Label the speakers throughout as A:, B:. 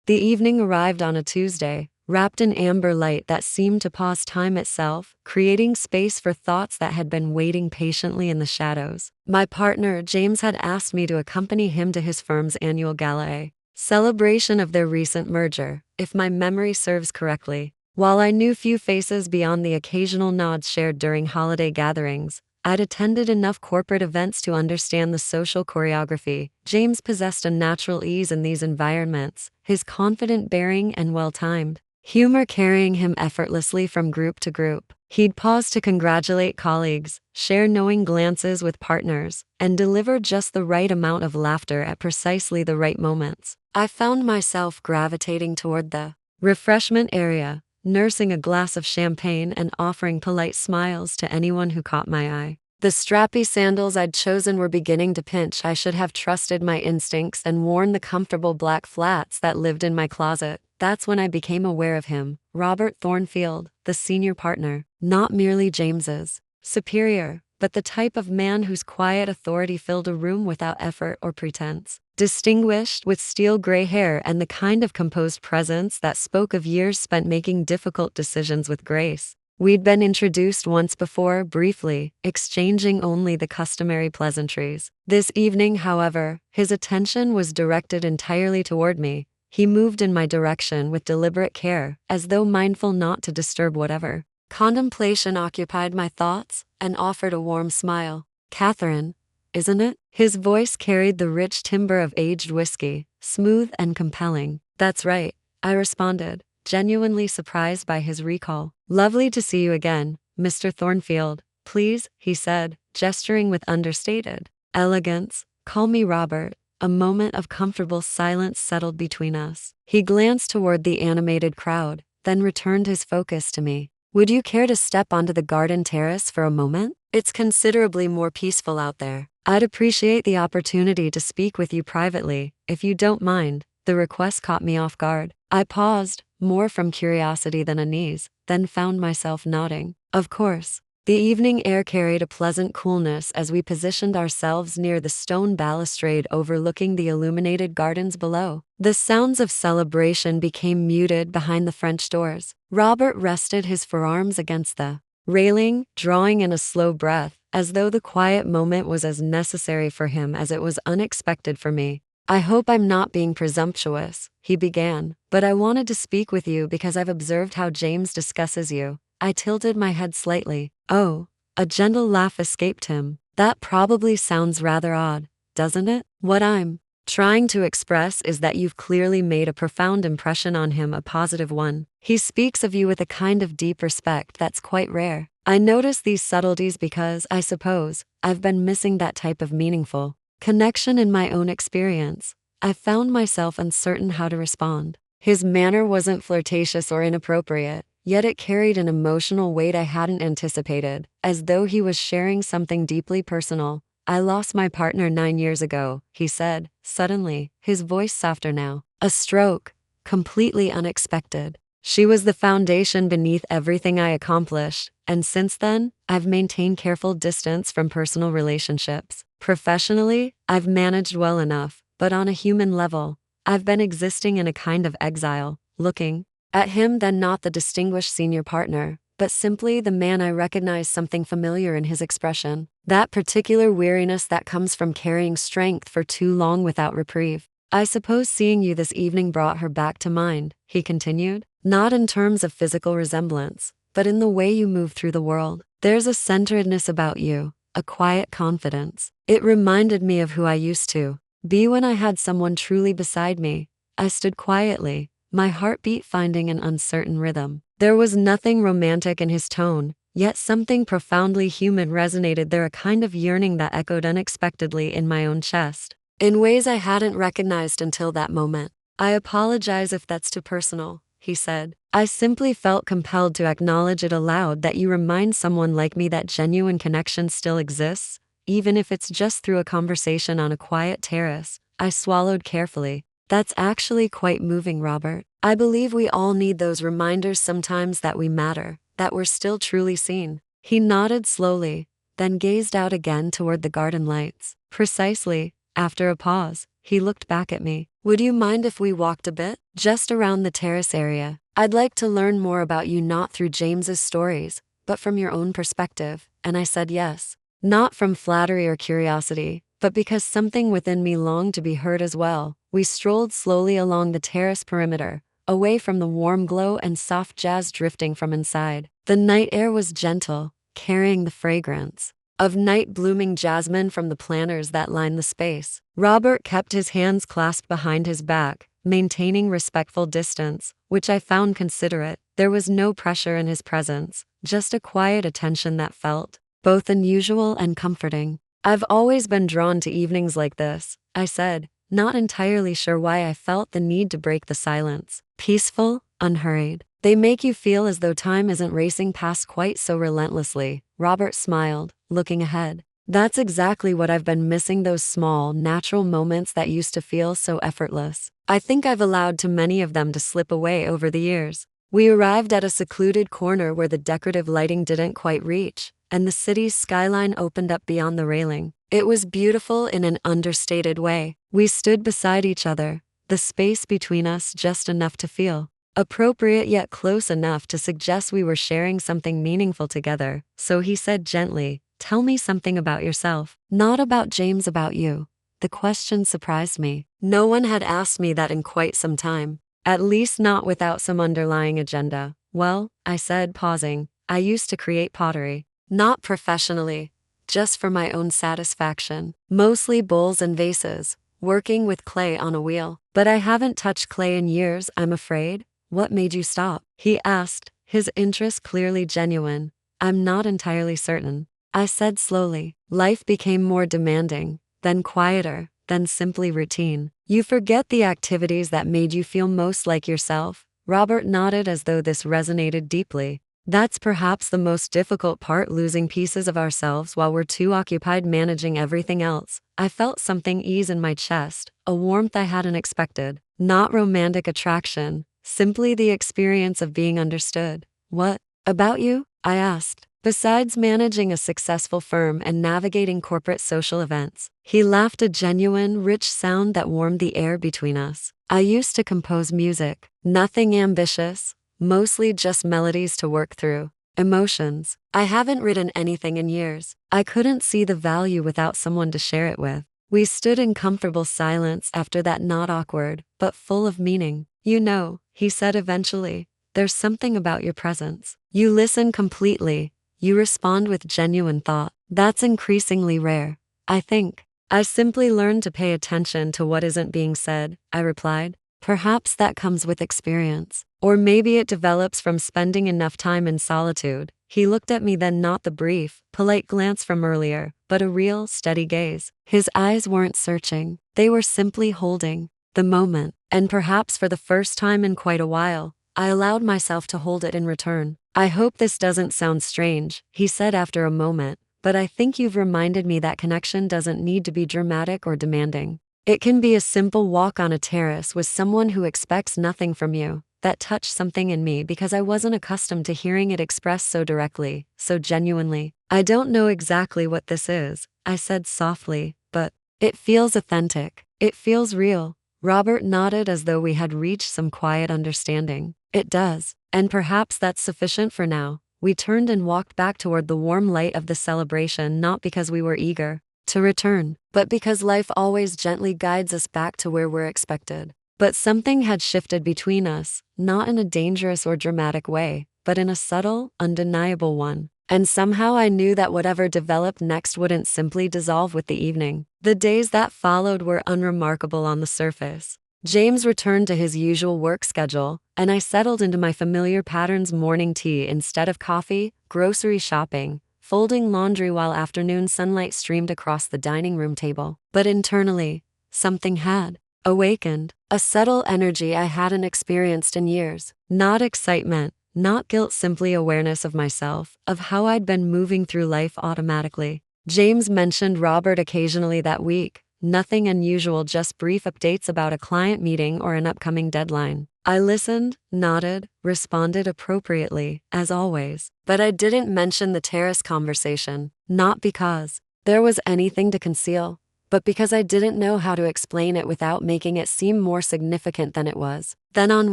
A: The evening arrived on a Tuesday, wrapped in amber light that seemed to pause time itself, creating space for thoughts that had been waiting patiently in the shadows. My partner, James, had asked me to accompany him to his firm's annual gala celebration of their recent merger, if my memory serves correctly. While I knew few faces beyond the occasional nods shared during holiday gatherings, I'd attended enough corporate events to understand the social choreography. James possessed a natural ease in these environments, his confident bearing and well-timed humor carrying him effortlessly from group to group. He'd pause to congratulate colleagues, share knowing glances with partners, and deliver just the right amount of laughter at precisely the right moments. I found myself gravitating toward the refreshment area, nursing a glass of champagne and offering polite smiles to anyone who caught my eye. The strappy sandals I'd chosen were beginning to pinch. I should have trusted my instincts and worn the comfortable black flats that lived in my closet. That's when I became aware of him, Robert Thornfield, the senior partner, not merely James's superior, but the type of man whose quiet authority filled a room without effort or pretense. Distinguished with steel gray hair and the kind of composed presence that spoke of years spent making difficult decisions with grace. We'd been introduced once before, briefly, exchanging only the customary pleasantries. This evening, however, his attention was directed entirely toward me. He moved in my direction with deliberate care, as though mindful not to disturb whatever contemplation occupied my thoughts, and offered a warm smile. "Catherine, isn't it?" His voice carried the rich timbre of aged whiskey, smooth and compelling. "That's right," I responded, genuinely surprised by his recall. "Lovely to see you again, Mr. Thornfield. Please," he said, gesturing with understated elegance. "Call me Robert." A moment of comfortable silence settled between us. He glanced toward the animated crowd, then returned his focus to me. "Would you care to step onto the garden terrace for a moment? It's considerably more peaceful out there. I'd appreciate the opportunity to speak with you privately, if you don't mind." The request caught me off guard. I paused, more from curiosity than unease, then found myself nodding. Of course. The evening air carried a pleasant coolness as we positioned ourselves near the stone balustrade overlooking the illuminated gardens below. The sounds of celebration became muted behind the French doors. Robert rested his forearms against the railing, drawing in a slow breath, as though the quiet moment was as necessary for him as it was unexpected for me. "I hope I'm not being presumptuous," he began, "but I wanted to speak with you because I've observed how James discusses you." I tilted my head slightly. "Oh," a gentle laugh escaped him. "That probably sounds rather odd, doesn't it? What I'm trying to express is that you've clearly made a profound impression on him, a positive one. He speaks of you with a kind of deep respect that's quite rare. I notice these subtleties because, I suppose, I've been missing that type of meaningful connection in my own experience. I found myself uncertain how to respond. His manner wasn't flirtatious or inappropriate, yet it carried an emotional weight I hadn't anticipated, as though he was sharing something deeply personal. "I lost my partner 9 years ago," he said, suddenly, his voice softer now. "A stroke, completely unexpected. She was the foundation beneath everything I accomplished, and since then, I've maintained careful distance from personal relationships. Professionally, I've managed well enough, but on a human level, I've been existing in a kind of exile, looking at him, then not the distinguished senior partner, but simply the man. I recognized something familiar in his expression, that particular weariness that comes from carrying strength for too long without reprieve. "I suppose seeing you this evening brought her back to mind," he continued. "Not in terms of physical resemblance, but in the way you move through the world. There's a centeredness about you, a quiet confidence. It reminded me of who I used to be when I had someone truly beside me." I stood quietly, my heartbeat finding an uncertain rhythm. There was nothing romantic in his tone, yet something profoundly human resonated there, a kind of yearning that echoed unexpectedly in my own chest, in ways I hadn't recognized until that moment. "I apologize if that's too personal," he said. "I simply felt compelled to acknowledge it aloud, that you remind someone like me that genuine connection still exists, even if it's just through a conversation on a quiet terrace." I swallowed carefully. "That's actually quite moving, Robert. I believe we all need those reminders sometimes that we matter, that we're still truly seen." He nodded slowly, then gazed out again toward the garden lights. "Precisely." After a pause, he looked back at me. Would you mind if we walked a bit? Just around the terrace area. I'd like to learn more about you, not through James's stories, but from your own perspective. And I said yes. Not from flattery or curiosity, but because something within me longed to be heard as well. We strolled slowly along the terrace perimeter, away from the warm glow and soft jazz drifting from inside. The night air was gentle, carrying the fragrance of night blooming jasmine from the planters that lined the space. Robert kept his hands clasped behind his back, maintaining respectful distance, which I found considerate. There was no pressure in his presence, just a quiet attention that felt both unusual and comforting. I've always been drawn to evenings like this, I said, not entirely sure why I felt the need to break the silence. Peaceful, unhurried. They make you feel as though time isn't racing past quite so relentlessly. Robert smiled, looking ahead. That's exactly what I've been missing, those small, natural moments that used to feel so effortless. I think I've allowed too many of them to slip away over the years. We arrived at a secluded corner where the decorative lighting didn't quite reach, and the city's skyline opened up beyond the railing. It was beautiful in an understated way. We stood beside each other, the space between us just enough to feel appropriate yet close enough to suggest we were sharing something meaningful together. So he said gently, "Tell me something about yourself." "Not about James, about you." The question surprised me. No one had asked me that in quite some time, at least not without some underlying agenda. "Well," I said, pausing, "I used to create pottery. Not professionally, just for my own satisfaction. Mostly bowls and vases, working with clay on a wheel. But I haven't touched clay in years, I'm afraid." "What made you stop?" he asked, his interest clearly genuine. "I'm not entirely certain," I said slowly. "Life became more demanding, then quieter, then simply routine. You forget the activities that made you feel most like yourself." Robert nodded as though this resonated deeply. "That's perhaps the most difficult part, losing pieces of ourselves while we're too occupied managing everything else." I felt something ease in my chest, a warmth I hadn't expected. Not romantic attraction, simply the experience of being understood. "What about you?" I asked. "Besides managing a successful firm and navigating corporate social events." He laughed, a genuine, rich sound that warmed the air between us. "I used to compose music. Nothing ambitious, mostly just melodies to work through emotions. I haven't written anything in years. I couldn't see the value without someone to share it with." We stood in comfortable silence after that, not awkward, but full of meaning. "You know," he said eventually, "there's something about your presence. You listen completely. You respond with genuine thought. That's increasingly rare, I think." "I simply learned to pay attention to what isn't being said," I replied. "Perhaps that comes with experience. Or maybe it develops from spending enough time in solitude." He looked at me then, not the brief, polite glance from earlier, but a real, steady gaze. His eyes weren't searching. They were simply holding the moment. And perhaps for the first time in quite a while, I allowed myself to hold it in return. "I hope this doesn't sound strange," he said after a moment, "but I think you've reminded me that connection doesn't need to be dramatic or demanding. It can be a simple walk on a terrace with someone who expects nothing from you." That touched something in me because I wasn't accustomed to hearing it expressed so directly, so genuinely. "I don't know exactly what this is," I said softly, "but it feels authentic. It feels real." Robert nodded as though we had reached some quiet understanding. "It does. And perhaps that's sufficient for now." We turned and walked back toward the warm light of the celebration, not because we were eager to return, but because life always gently guides us back to where we're expected. But something had shifted between us, not in a dangerous or dramatic way, but in a subtle, undeniable one. And somehow I knew that whatever developed next wouldn't simply dissolve with the evening. The days that followed were unremarkable on the surface. James returned to his usual work schedule, and I settled into my familiar patterns: morning tea instead of coffee, grocery shopping, folding laundry while afternoon sunlight streamed across the dining room table. But internally, something had awakened, a subtle energy I hadn't experienced in years. Not excitement, not guilt, simply awareness of myself, of how I'd been moving through life automatically. James mentioned Robert occasionally that week. Nothing unusual, just brief updates about a client meeting or an upcoming deadline. I listened, nodded, responded appropriately, as always. But I didn't mention the terrace conversation, not because there was anything to conceal, but because I didn't know how to explain it without making it seem more significant than it was. Then on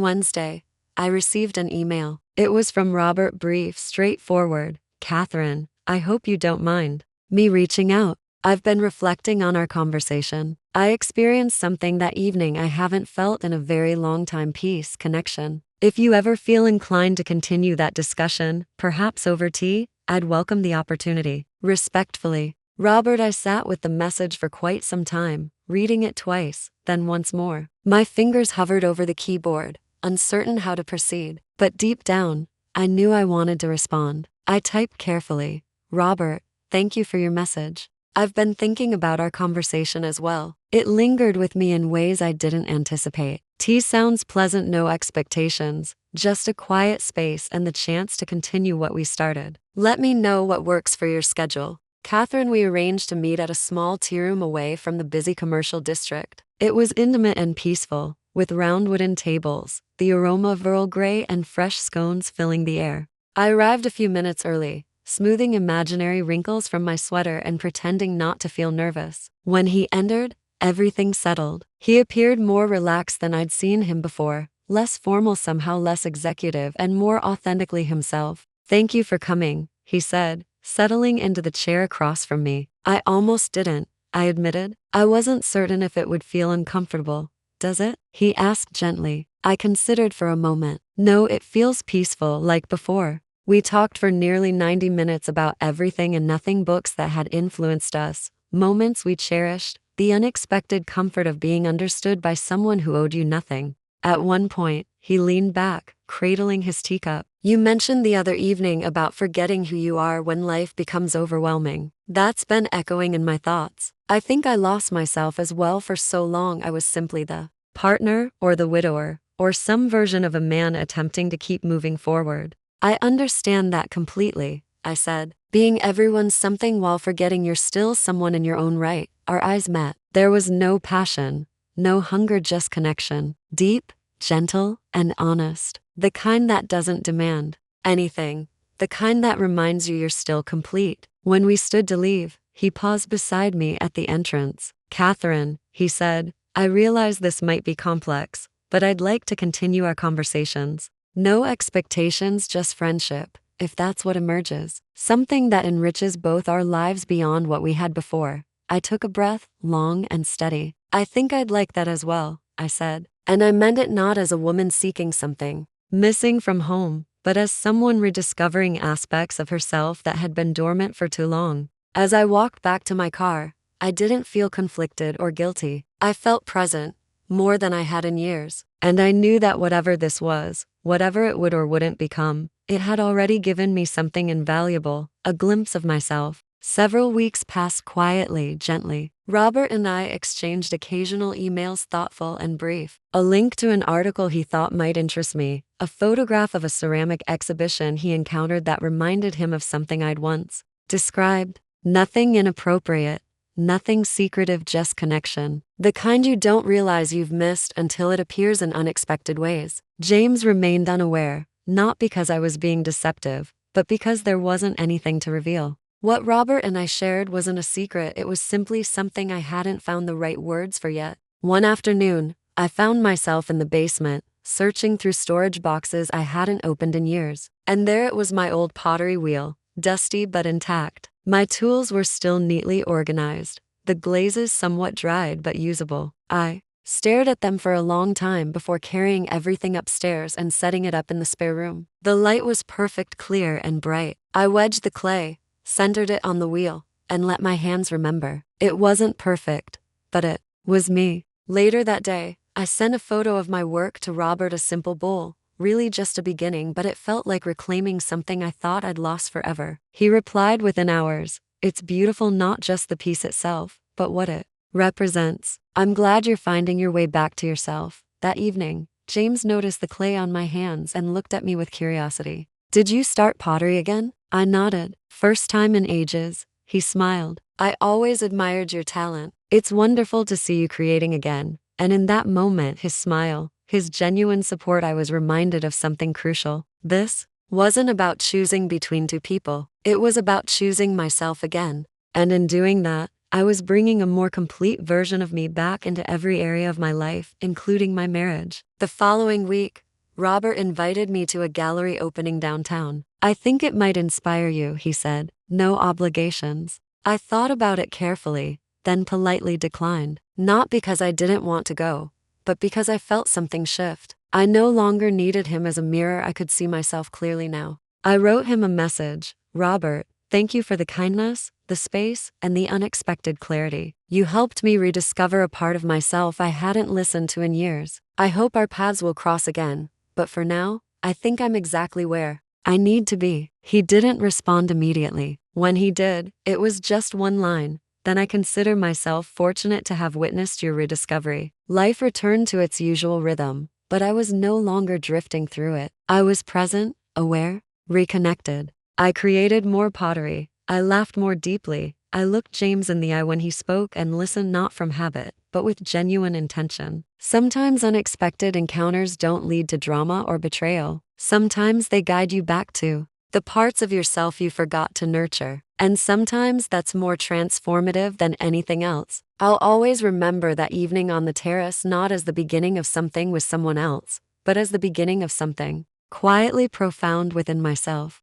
A: Wednesday, I received an email. It was from Robert, brief, straightforward. Catherine, I hope you don't mind me reaching out. I've been reflecting on our conversation. I experienced something that evening I haven't felt in a very long time: peace, connection. If you ever feel inclined to continue that discussion, perhaps over tea, I'd welcome the opportunity. Respectfully, Robert. I sat with the message for quite some time, reading it twice, then once more. My fingers hovered over the keyboard, uncertain how to proceed. But deep down, I knew I wanted to respond. I typed carefully. Robert, thank you for your message. I've been thinking about our conversation as well. It lingered with me in ways I didn't anticipate. Tea sounds pleasant, no expectations, just a quiet space and the chance to continue what we started. Let me know what works for your schedule. Catherine. We arranged to meet at a small tea room away from the busy commercial district. It was intimate and peaceful, with round wooden tables, the aroma of Earl Grey and fresh scones filling the air. I arrived a few minutes early, smoothing imaginary wrinkles from my sweater and pretending not to feel nervous. When he entered, everything settled. He appeared more relaxed than I'd seen him before, less formal, somehow less executive, and more authentically himself. Thank you for coming, he said, settling into the chair across from me. I almost didn't, I admitted. I wasn't certain if it would feel uncomfortable. Does it? He asked gently. I considered for a moment. No, it feels peaceful, like before. We talked for nearly 90 minutes about everything and nothing: books that had influenced us, moments we cherished, the unexpected comfort of being understood by someone who owed you nothing. At one point, he leaned back, cradling his teacup. You mentioned the other evening about forgetting who you are when life becomes overwhelming. That's been echoing in my thoughts. I think I lost myself as well. For so long I was simply the partner or the widower, or some version of a man attempting to keep moving forward. I understand that completely, I said. Being everyone's something while forgetting you're still someone in your own right. Our eyes met. There was no passion, no hunger, just connection. Deep, gentle, and honest. The kind that doesn't demand anything. The kind that reminds you you're still complete. When we stood to leave, he paused beside me at the entrance. Catherine, he said, I realize this might be complex, but I'd like to continue our conversations. No expectations, just friendship, if that's what emerges. Something that enriches both our lives beyond what we had before. I took a breath, long and steady. I think I'd like that as well, I said. And I meant it not as a woman seeking something missing from home, but as someone rediscovering aspects of herself that had been dormant for too long. As I walked back to my car, I didn't feel conflicted or guilty. I felt present, more than I had in years. And I knew that whatever this was, whatever it would or wouldn't become, it had already given me something invaluable, a glimpse of myself. Several weeks passed quietly, gently. Robert and I exchanged occasional emails, thoughtful and brief. A link to an article he thought might interest me, a photograph of a ceramic exhibition he encountered that reminded him of something I'd once described. Nothing inappropriate, nothing secretive, just connection. The kind you don't realize you've missed until it appears in unexpected ways. James remained unaware, not because I was being deceptive, but because there wasn't anything to reveal. What Robert and I shared wasn't a secret, it was simply something I hadn't found the right words for yet. One afternoon, I found myself in the basement, searching through storage boxes I hadn't opened in years. And there it was, my old pottery wheel, dusty but intact. My tools were still neatly organized, the glazes somewhat dried but usable. I stared at them for a long time before carrying everything upstairs and setting it up in the spare room. The light was perfect, clear and bright. I wedged the clay, centered it on the wheel, and let my hands remember. It wasn't perfect, but it was me. Later that day, I sent a photo of my work to Robert, a simple bowl, really just a beginning, but it felt like reclaiming something I thought I'd lost forever. He replied within hours, "It's beautiful, not just the piece itself, but what it represents. I'm glad you're finding your way back to yourself." That evening, James noticed the clay on my hands and looked at me with curiosity. "Did you start pottery again?" I nodded. "First time in ages," he smiled. "I always admired your talent. It's wonderful to see you creating again." And in that moment, his smile, his genuine support, I was reminded of something crucial. This wasn't about choosing between two people. It was about choosing myself again. And in doing that, I was bringing a more complete version of me back into every area of my life, including my marriage. The following week, Robert invited me to a gallery opening downtown. I think it might inspire you, he said. No obligations. I thought about it carefully, then politely declined. Not because I didn't want to go, but because I felt something shift. I no longer needed him as a mirror. I could see myself clearly now. I wrote him a message. Robert, thank you for the kindness, the space, and the unexpected clarity. You helped me rediscover a part of myself I hadn't listened to in years. I hope our paths will cross again, but for now, I think I'm exactly where I need to be. He didn't respond immediately. When he did, it was just one line. Then I consider myself fortunate to have witnessed your rediscovery. Life returned to its usual rhythm, but I was no longer drifting through it. I was present, aware, reconnected. I created more pottery. I laughed more deeply. I looked James in the eye when he spoke and listened not from habit, but with genuine intention. Sometimes unexpected encounters don't lead to drama or betrayal. Sometimes they guide you back to the parts of yourself you forgot to nurture. And sometimes that's more transformative than anything else. I'll always remember that evening on the terrace not as the beginning of something with someone else, but as the beginning of something quietly profound within myself.